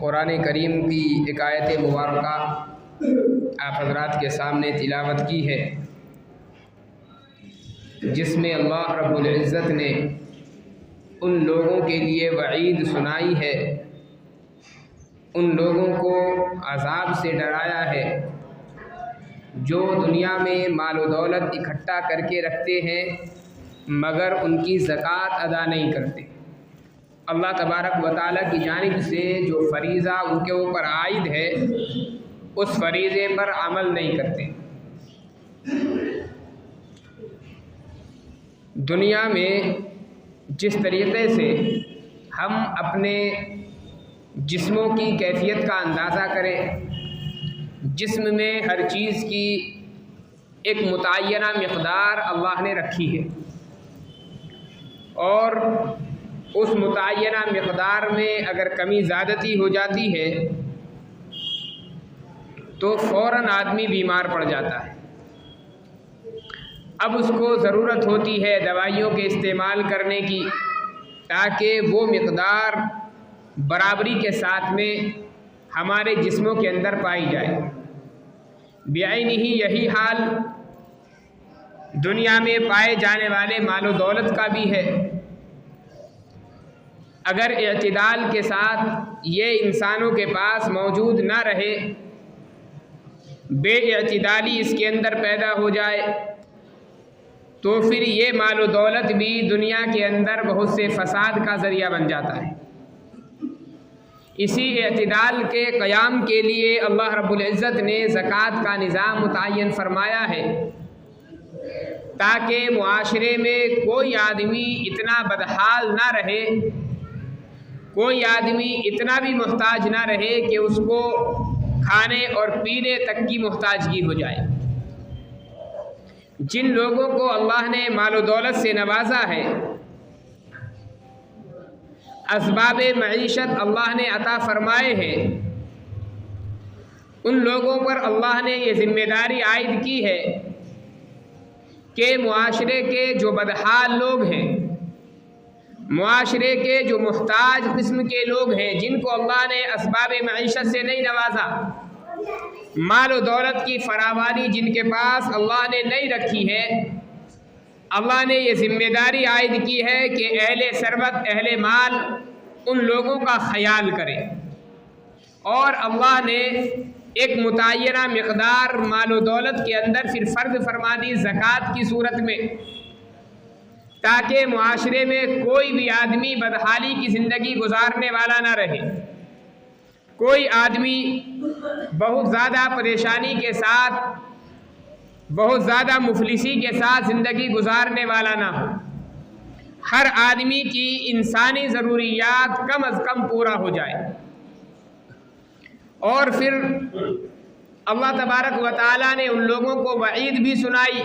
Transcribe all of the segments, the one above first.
कुरान करीम की एक आयत मुबारका आप हज़रात के सामने तिलावत की है, जिसमें अल्लाह रब्बुल इज़्ज़त ने उन लोगों के लिए वईद सुनाई है, उन लोगों को अज़ाब से डराया है जो दुनिया में माल व दौलत इकट्ठा करके रखते हैं मगर उनकी ज़कात अदा नहीं करते। अल्लाह तबारक व तआला की जानिब से जो फ़रीज़ा उनके ऊपर आयद है उस फ़रीज़े पर अमल नहीं करते। दुनिया में जिस तरीक़े से हम अपने जिस्मों की कैफियत का अंदाज़ा करें, जिस्म में हर चीज़ की एक मुतय्यना मिक़दार अल्लाह ने रखी है और उस मुतय्यना मिक़दार में अगर कमी ज़्यादती हो जाती है तो फ़ौरन आदमी बीमार पड़ जाता है। अब उसको ज़रूरत होती है दवाइयों के इस्तेमाल करने की ताकि वो मिक़दार बराबरी के साथ में हमारे जिस्मों के अंदर पाई जाए। बेअइनिही यही हाल दुनिया में पाए जाने वाले मालो दौलत का भी है। अगर इत्तिदाल के साथ ये इंसानों के पास मौजूद ना रहे, बेइत्तिदाली इसके अंदर पैदा हो जाए तो फिर ये मालो दौलत भी दुनिया के अंदर बहुत से फ़साद का ज़रिया बन जाता है। इसी इत्तिदाल के क़याम के लिए अल्लाह रब्बुल इज़्ज़त ने ज़कात का निज़ाम मुतय्यन फ़रमाया है ताकि मुआशरे में कोई आदमी इतना बदहाल ना रहे, कोई आदमी इतना भी मोहताज ना रहे कि उसको खाने और पीने तक की मोहताजगी हो जाए। जिन लोगों को अल्लाह ने मालो दौलत से नवाजा है, असबाब मईशत अल्लाह ने अता फ़रमाए हैं, उन लोगों पर अल्लाह ने ये ज़िम्मेदारी आयद की है कि मुआशरे के जो बदहाल लोग हैं, मुआशरे के जो मुहताज किस्म के लोग हैं, जिनको अल्लाह ने असबाब मईशत से नहीं नवाजा, माल व दौलत की फरावानी जिनके पास अल्लाह ने नहीं रखी है, अल्लाह ने ये ज़िम्मेदारी आयद की है कि अहले सरबत अहले माल उन लोगों का ख़याल करें और अल्लाह ने एक मुतय्यना मिक़दार माल व दौलत के अंदर फिर फ़र्ज़ फरमा दी ज़कात की सूरत में, ताकि मुआशरे में कोई भी आदमी बदहाली की ज़िंदगी गुजारने वाला ना रहे, कोई आदमी बहुत ज़्यादा परेशानी के साथ, बहुत ज़्यादा मुफलिसी के साथ ज़िंदगी गुजारने वाला ना हो। हर आदमी की इंसानी ज़रूरियात कम अज़ कम पूरा हो जाए। और फिर अल्लाह तबारक व तआला ने उन लोगों को वईद भी सुनाई।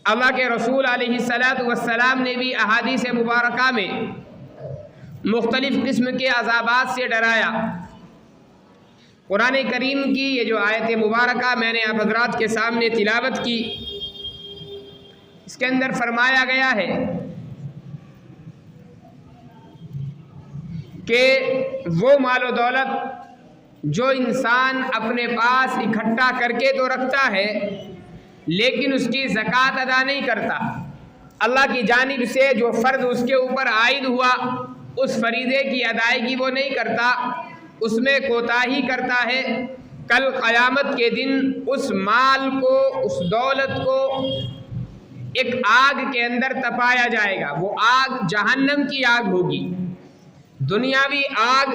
अल्लाह के रसूल अलैहिस्सलातु वस्सलाम ने भी अहादीस मुबारका में मुख्तलिफ़ किस्म के अज़ाबात से डराया। कुरान करीम की ये जो आयत मुबारका मैंने आप हज़रात के सामने तिलावत की, इसके अंदर फरमाया गया है कि वो मालो दौलत जो इंसान अपने पास इकट्ठा करके तो रखता है लेकिन उसकी ज़कात अदा नहीं करता, अल्लाह की जानिब से जो फ़र्ज़ उसके ऊपर आयद हुआ उस फरीज़े की अदायगी वो नहीं करता, उसमें कोताही करता है, कल क़यामत के दिन उस माल को, उस दौलत को एक आग के अंदर तपाया जाएगा। वो आग जहन्नम की आग होगी। दुनियावी आग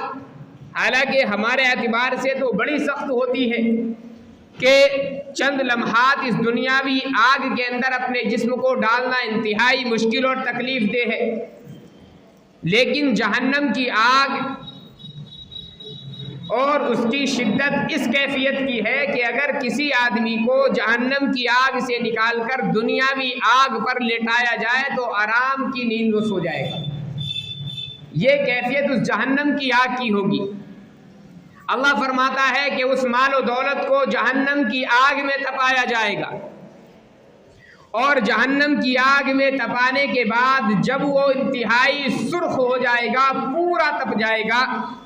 हालांकि हमारे एतबार से तो बड़ी सख्त होती है कि चंद लम्हात इस दुनियावी आग के अंदर अपने जिस्म को डालना इंतहाई मुश्किल और तकलीफ दे है। लेकिन जहन्नम की आग और उसकी शिद्दत इस कैफियत की है कि अगर किसी आदमी को जहन्नम की आग से निकालकर दुनियावी आग पर लेटाया जाए तो आराम की नींद वो सो जाएगा। ये कैफियत उस जहन्नम की आग की होगी। अल्लाह फरमाता है कि उस माल और दौलत को जहन्नम की आग में तपाया जाएगा और जहन्नम की आग में तपाने के बाद जब वो इंतहाई सुर्ख हो जाएगा, पूरा तप जाएगा,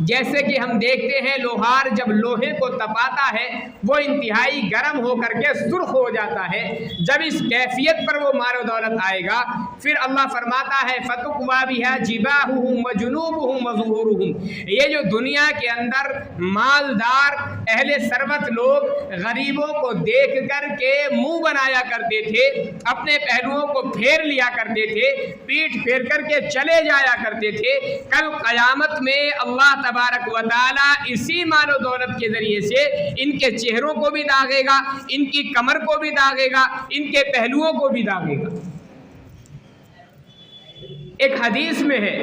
जैसे कि हम देखते हैं लोहार जब लोहे को तपाता है वो इंतहाई गर्म होकर के सुर्ख हो जाता है। जब इस कैफियत पर वो माल दौलत आएगा फिर अल्लाह फरमाता है फतुक्वा बिहा जिबाहुहुम व जुनूबुहुम व ज़ुहूरुहुम। ये जो दुनिया के अंदर मालदार अहले सरवत लोग गरीबों को देख कर के मुंह बनाया करते थे, अपने पहलुओं को फेर लिया करते थे, पीठ फेर करके चले जाया करते थे, कल क़यामत में अल्लाह तबारक व तआला इसी मालो दौलत के ज़रिए से इनके चेहरों को भी दागेगा, इनकी कमर को भी दागेगा, इनके पहलुओं को भी दागेगा। एक हदीस में है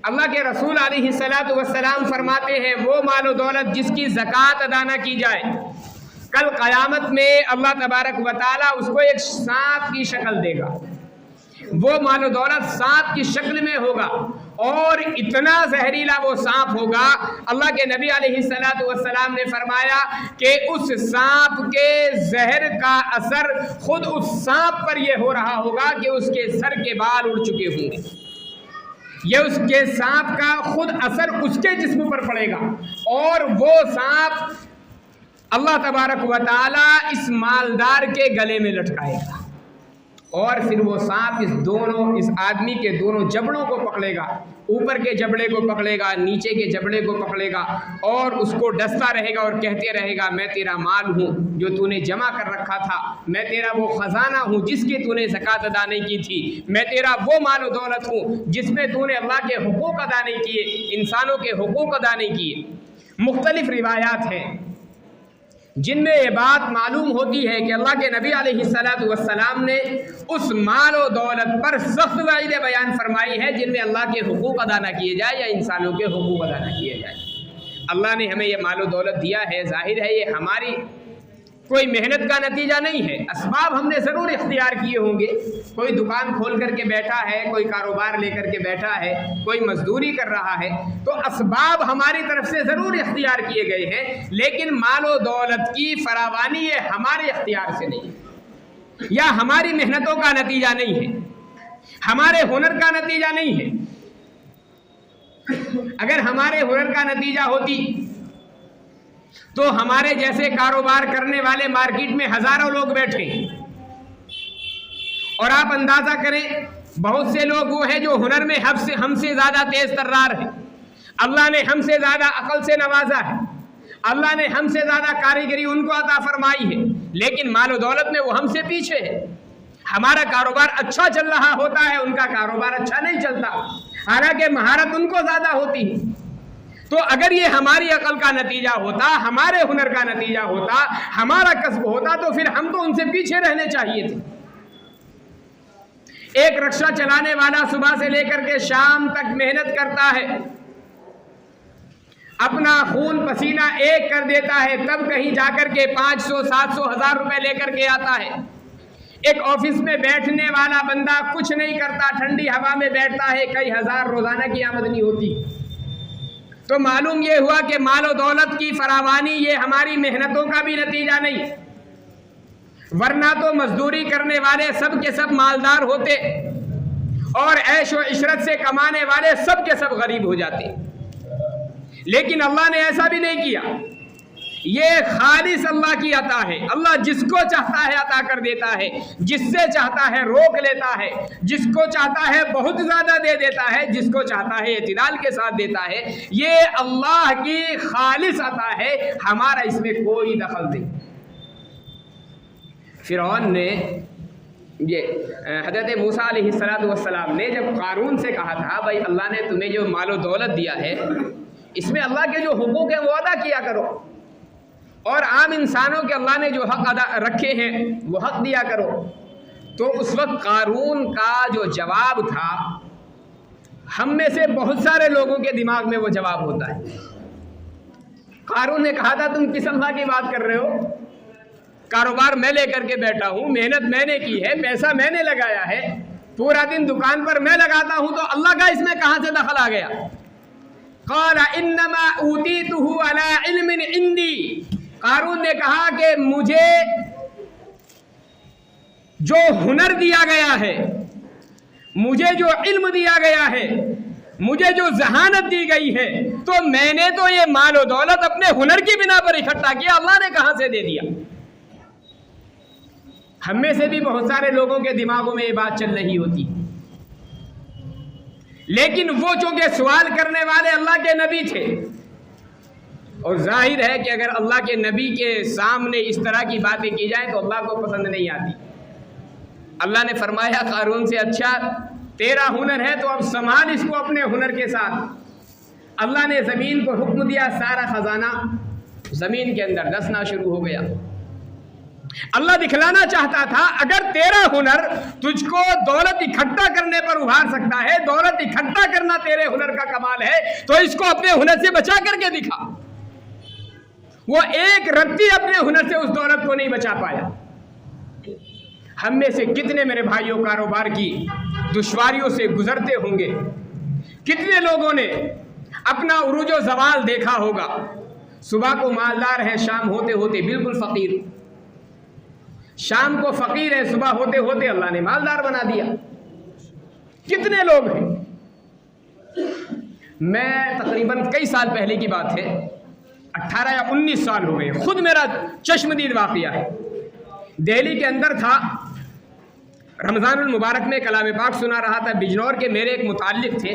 अल्लाह के रसूल अलैहिस्सलातु वस्सलाम फरमाते हैं वो मालो दौलत जिसकी ज़कात अदा न की जाए, कल क़यामत में अल्लाह तबारक व तआला उसको एक सांप की शक्ल देगा। वो मालो दौलत सांप की शक्ल में होगा और इतना जहरीला वो सांप होगा। अल्लाह के नबी अलैहिस्सलातु वस्सलाम ने फरमाया कि उस सांप के जहर का असर खुद उस सांप पर यह हो रहा होगा कि उसके सर के बाल उड़ चुके होंगे। ये उसके सांप का खुद असर उसके जिस्म पर पड़ेगा और वो सांप अल्लाह तबारक व तआला इस मालदार के गले में लटकाएगा और फिर वो सांप इस आदमी के दोनों जबड़ों को पकड़ेगा, ऊपर के जबड़े को पकड़ेगा, नीचे के जबड़े को पकड़ेगा और उसको डसता रहेगा और कहते रहेगा मैं तेरा माल हूँ जो तूने जमा कर रखा था, मैं तेरा वो ख़जाना हूँ जिसकी तूने ज़कात अदा नहीं की थी, मैं तेरा वो माल और दौलत हूँ जिसमें तूने अल्लाह के हुकूक अदा नहीं किए, इंसानों के हुकूक अदा नहीं किए। मुख्तलिफ रिवायात हैं जिनमें ये बात मालूम होती है कि अल्लाह के नबी अलैहिस्सलातु वस्सलाम ने उस माल और दौलत पर सख्त वाइदे बयान फरमाई है जिनमें अल्लाह के हुकूक अदा न किए जाए या इंसानों के हुकूक अदा न किए जाए। अल्लाह ने हमें ये माल और दौलत दिया है, जाहिर है ये हमारी कोई मेहनत का नतीजा नहीं है, असबाब हमने ज़रूर इख्तियार किए होंगे। कोई दुकान खोल करके बैठा है, कोई कारोबार लेकर के बैठा है, कोई मजदूरी कर रहा है, तो असबाब हमारी तरफ से ज़रूर इख्तियार किए गए हैं, लेकिन मालो दौलत की फरावानी ये हमारे इख्तियार से नहीं है या हमारी मेहनतों का नतीजा नहीं है, हमारे हुनर का नतीजा नहीं है। अगर हमारे हुनर का नतीजा होती तो हमारे जैसे कारोबार करने वाले मार्केट में हजारों लोग बैठे और आप अंदाजा करें बहुत से लोग वो हैं जो हुनर में हमसे ज्यादा तेज तर्रार है। अल्लाह ने हमसे ज्यादा अकल से नवाजा है, अल्लाह ने हमसे ज्यादा कारीगरी उनको अता फरमाई है, लेकिन मालो दौलत में वो हमसे पीछे है। हमारा कारोबार अच्छा चल रहा होता है, उनका कारोबार अच्छा नहीं चलता, हालांकि महारत उनको ज्यादा होती है। तो अगर ये हमारी अकल का नतीजा होता, हमारे हुनर का नतीजा होता, हमारा कस्ब होता, तो फिर हम तो उनसे पीछे रहने चाहिए थे। एक रिक्शा चलाने वाला सुबह से लेकर के शाम तक मेहनत करता है, अपना खून पसीना एक कर देता है, तब कहीं जाकर के 500, 700, 1000 रुपए लेकर के आता है। एक ऑफिस में बैठने वाला बंदा कुछ नहीं करता, ठंडी हवा में बैठता है, कई हजार रोजाना की आमदनी होती। तो मालूम ये हुआ कि मालो दौलत की फरावानी ये हमारी मेहनतों का भी नतीजा नहीं, वरना तो मजदूरी करने वाले सब के सब मालदार होते और ऐश व इशरत से कमाने वाले सब के सब गरीब हो जाते। लेकिन अल्लाह ने ऐसा भी नहीं किया। ये खालिस अल्लाह की अता है, अल्लाह जिसको चाहता है अता कर देता है, जिससे चाहता है रोक लेता है, जिसको चाहता है बहुत ज़्यादा दे देता है, जिसको चाहता है इत्मीनान के साथ देता है। ये अल्लाह की खालिस अता है, हमारा इसमें कोई दखल नहीं। फिरौन ने ये हज़रत मूसा अलैहिस्सलातु वस्सलाम ने जब कारून से कहा था भाई अल्लाह ने तुम्हें जो मालो दौलत दिया है इसमें अल्लाह के जो हुकूक हैं वो अदा किया करो, और आम इंसानों के अल्लाह ने जो हक अदा रखे हैं वो हक दिया करो। तो उस वक्त कारून का जो जवाब था, हम में से बहुत सारे लोगों के दिमाग में वो जवाब होता है। कारून ने कहा था तुम किस अल्लाह की बात कर रहे हो, कारोबार मैं लेकर के बैठा हूँ, मेहनत मैंने की है, पैसा मैंने लगाया है, पूरा दिन दुकान पर मैं लगाता हूँ, तो अल्लाह का इसमें कहाँ से दखल आ गया। क़ाला इन्नमा ऊतीतुहु अला इल्मिन इंदी, कारून ने कहा कि मुझे जो हुनर दिया गया है, मुझे जो इल्म दिया गया है, मुझे जो जहानत दी गई है, तो मैंने तो ये माल और दौलत अपने हुनर की बिना पर इकट्ठा किया, अल्लाह ने कहां से दे दिया। हम में से भी बहुत सारे लोगों के दिमागों में ये बात चल रही होती, लेकिन वो चूंकि सवाल करने वाले अल्लाह के नबी थे, और जाहिर है कि अगर अल्लाह के नबी के सामने इस तरह की बातें की जाए तो अल्लाह को पसंद नहीं आती। अल्लाह ने फरमाया कारून से, अच्छा तेरा हुनर है तो अब संभाल इसको अपने हुनर के साथ। अल्लाह ने ज़मीन को हुक्म दिया, सारा खजाना ज़मीन के अंदर धंसना शुरू हो गया। अल्लाह दिखलाना चाहता था अगर तेरा हुनर तुझको दौलत इकट्ठा करने पर उभार सकता है, दौलत इकट्ठा करना तेरे हुनर का कमाल है, तो इसको अपने हुनर से बचा करके दिखा। वो एक रत्ती अपने हुनर से उस दौलत को नहीं बचा पाया। हम में से कितने मेरे भाइयों कारोबार की दुश्वारियों से गुजरते होंगे, कितने लोगों ने अपना उरूज व ज़वाल देखा होगा। सुबह को मालदार है, शाम होते होते बिल्कुल फकीर, शाम को फकीर है, सुबह होते होते अल्लाह ने मालदार बना दिया। कितने लोग हैं। मैं तकरीबन कई साल पहले की बात है, 18 या 19 साल हो गए, खुद मेरा चश्मदीद वाक़या है। दिल्ली के अंदर था, रमज़ानुल मुबारक में कलाम पाक सुना रहा था। बिजनौर के मेरे एक मुताल्लिक थे,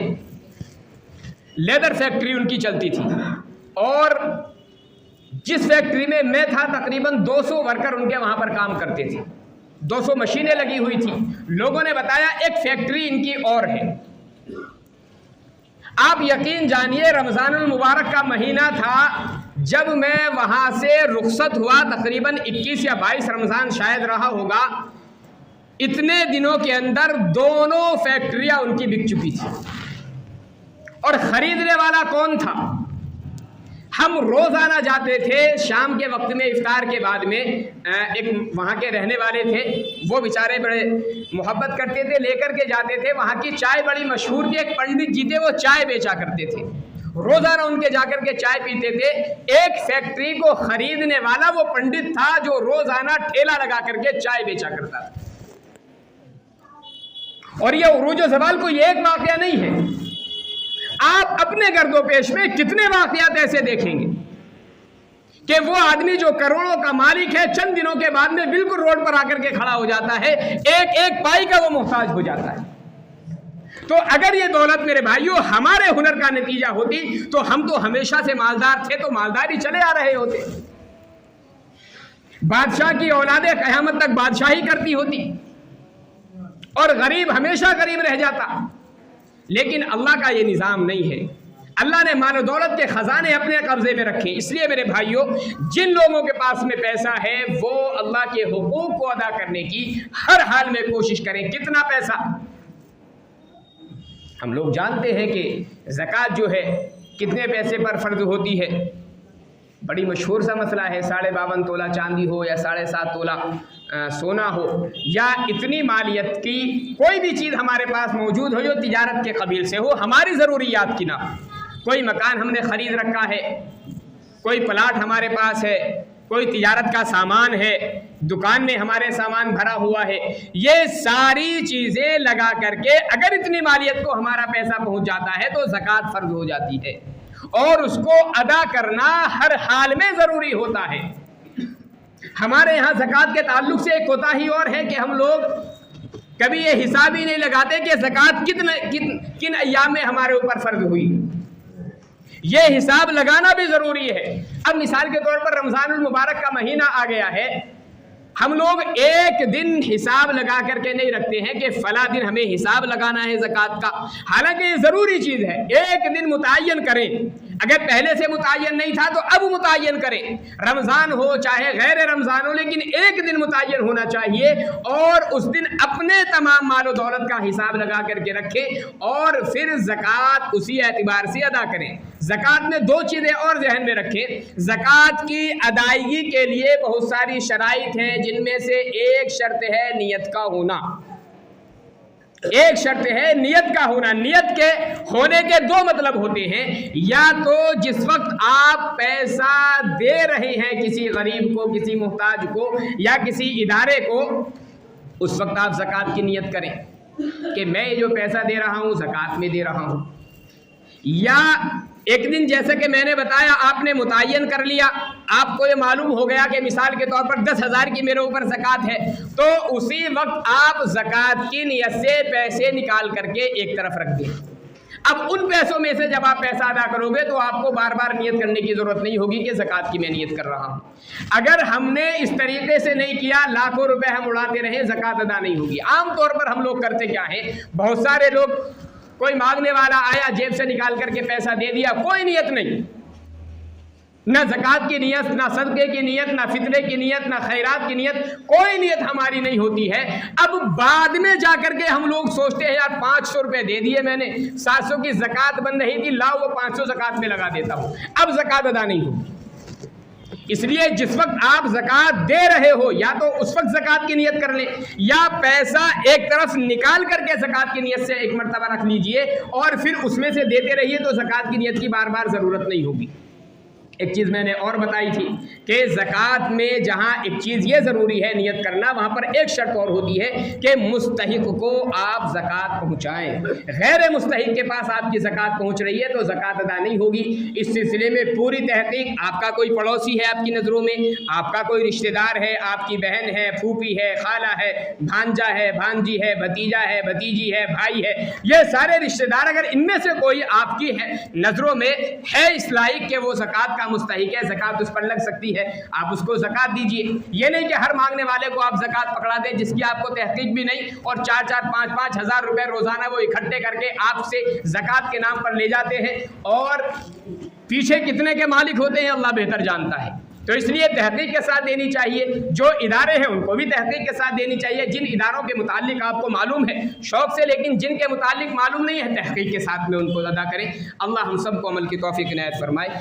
लेदर फैक्ट्री उनकी चलती थी, और जिस फैक्ट्री में मैं था तकरीबन 200 वर्कर उनके वहाँ पर काम करते थे, 200 मशीनें लगी हुई थी। लोगों ने बताया एक फैक्ट्री इनकी और है। आप यकीन जानिए, रमज़ानुल मुबारक का महीना था जब मैं वहाँ से रुखसत हुआ, तकरीबन 21 या 22 रमज़ान शायद रहा होगा। इतने दिनों के अंदर दोनों फैक्ट्रियाँ उनकी बिक चुकी थी। और ख़रीदने वाला कौन था? हम रोज़ाना जाते थे शाम के वक्त में, इफ्तार के बाद में। एक वहाँ के रहने वाले थे, वो बेचारे बड़े मोहब्बत करते थे, लेकर के जाते थे। वहाँ की चाय बड़ी मशहूर थी, एक पंडित जी थे, वो चाय बेचा करते थे। रोज़ाना उनके जाकर के चाय पीते थे। एक फैक्ट्री को ख़रीदने वाला वो पंडित था जो रोज़ाना ठेला लगा करके चाय बेचा करता था। और ये उरूज व ज़वाल कोई एक वाक़या नहीं है। आप अपने गर्दोपेश में कितने वाक़यात ऐसे देखेंगे कि वो आदमी जो करोड़ों का मालिक है, चंद दिनों के बाद में बिल्कुल रोड पर आकर के खड़ा हो जाता है, एक एक पाई का वो मोहताज हो जाता है। तो अगर ये दौलत मेरे भाइयों हमारे हुनर का नतीजा होती तो हम तो हमेशा से मालदार थे, तो मालदारी चले आ रहे होते। बादशाह की औलादे क़यामत तक बादशाही करती होती और गरीब हमेशा गरीब रह जाता। लेकिन अल्लाह का ये निज़ाम नहीं है। अल्लाह ने माल दौलत के ख़जाने अपने कब्ज़े में रखे। इसलिए मेरे भाइयों, जिन लोगों के पास में पैसा है वो अल्लाह के हुकूक को अदा करने की हर हाल में कोशिश करें। कितना पैसा? हम लोग जानते हैं कि ज़कात जो है कितने पैसे पर फ़र्ज़ होती है। बड़ी मशहूर सा मसला है, 52.5 तोला चांदी हो या 7.5 तोला सोना हो, या इतनी मालियत की कोई भी चीज़ हमारे पास मौजूद हो जो तिजारत के कबील से हो, हमारी ज़रूरियात की ना। कोई मकान हमने ख़रीद रखा है, कोई प्लाट हमारे पास है, कोई तिजारत का सामान है, दुकान में हमारे सामान भरा हुआ है, ये सारी चीज़ें लगा करके अगर इतनी मालियत को हमारा पैसा पहुँच जाता है तो ज़कात फ़र्ज़ हो जाती है, और उसको अदा करना हर हाल में ज़रूरी होता है। हमारे यहाँ ज़कात के ताल्लुक से एक कोताही और है कि हम लोग कभी ये हिसाब ही नहीं लगाते कि ज़कात किन अय्याम में हमारे ऊपर फ़र्ज़ हुई। ये हिसाब लगाना भी ज़रूरी है। अब मिसाल के तौर पर रमज़ानुल मुबारक का महीना आ गया है, हम लोग एक दिन हिसाब लगा करके नहीं रखते हैं कि फ़ला दिन हमें हिसाब लगाना है ज़कात का। हालांकि ये ज़रूरी चीज़ है, एक दिन मुतय्यन करें। अगर पहले से मुतय्यन नहीं था तो अब मुतय्यन करें, रमज़ान हो चाहे गैर रमज़ान हो, लेकिन एक दिन मुतय्यन होना चाहिए और उस दिन अपने तमाम माल और दौलत का हिसाब लगा करके रखें और फिर ज़कात उसी एतबार से अदा करें। ज़कात में दो चीज़ें और जहन में रखें। ज़कात की अदायगी के लिए बहुत सारी शराइत हैं, जिनमें से एक शर्त है नियत का होना। एक शर्त है नियत का होना। नियत के होने के दो मतलब होते हैं, या तो जिस वक्त आप पैसा दे रहे हैं किसी गरीब को, किसी मुहताज को या किसी इदारे को, उस वक्त आप ज़कात की नियत करें कि मैं जो पैसा दे रहा हूं ज़कात में दे रहा हूं। या एक दिन जैसे कि मैंने बताया आपने मुतय्यन कर लिया, आपको ये मालूम हो गया कि मिसाल के तौर पर 10,000 की मेरे ऊपर ज़कात है, तो उसी वक्त आप ज़कात की नियत से पैसे निकाल करके एक तरफ रख दें। अब उन पैसों में से जब आप पैसा अदा करोगे तो आपको बार बार नियत करने की ज़रूरत नहीं होगी कि ज़कात की मैं नियत कर रहा हूँ। अगर हमने इस तरीके से नहीं किया, लाखों रुपए हम उड़ाते रहे, ज़कात अदा नहीं होगी। आमतौर पर हम लोग करते क्या है, बहुत सारे लोग, कोई मांगने वाला आया, जेब से निकाल करके पैसा दे दिया, कोई नियत नहीं, ना ज़कात की नियत, ना सदक़े की नियत, ना फितरे की नियत, ना खैरात की नियत, कोई नियत हमारी नहीं होती है। अब बाद में जाकर के हम लोग सोचते हैं यार 500 रुपये दे दिए मैंने, 700 की ज़कात बन रही थी, लाओ वो 500 ज़कात में लगा देता हूँ, अब ज़कात अदा नहीं होगी। इसलिए जिस वक्त आप ज़कात दे रहे हो, या तो उस वक्त ज़कात की नियत कर लें, या पैसा एक तरफ निकाल करके ज़कात की नियत से एक मरतबा रख लीजिए और फिर उसमें से देते रहिए, तो ज़कात की नियत की बार बार ज़रूरत नहीं होगी। एक चीज़ मैंने और बताई थी कि ज़कात में जहाँ एक चीज़ ये ज़रूरी है नियत करना, वहाँ पर एक शर्त और होती है कि मुस्तहिक को आप ज़कात पहुँचाएँ। गैर मुस्तहिक के पास आपकी ज़कात पहुँच रही है तो ज़कात अदा नहीं होगी। इस सिलसिले में पूरी तहकीक, आपका कोई पड़ोसी है आपकी नज़रों में, आपका कोई रिश्तेदार है, आपकी बहन है, फूफी है, खाला है, भांजा है, भांजी है, भतीजा है, भतीजी है, भाई है, ये सारे रिश्तेदार, अगर इनमें से कोई आपकी है नज़रों में है इस लायक कि वो ज़कात का मुस्तहिक है, ज़कात उस पर लग सकती है, आप उसको ज़कात दीजिए। ये नहीं कि हर मांगने वाले को आप ज़कात पकड़ा दें जिसकी आपको तहकीक भी नहीं, और 4-4, 5-5 हज़ार रुपए रोज़ाना वो इकट्ठे करके आपसे ज़कात के नाम पर ले जाते हैं, और पीछे कितने के मालिक होते हैं अल्लाह बेहतर जानता है। तो इसलिए तहकीक के साथ देनी चाहिए। जो इदारे हैं उनको भी तहकीक के साथ देनी चाहिए। जिन इदारों के मुतालिक आपको मालूम है शौक़ से, लेकिन जिनके मुतालिक मालूम नहीं है, तहकीक के साथ में उनको अदा करें। अल्लाह हम सबको अमल की तौफीक इनायत फरमाए।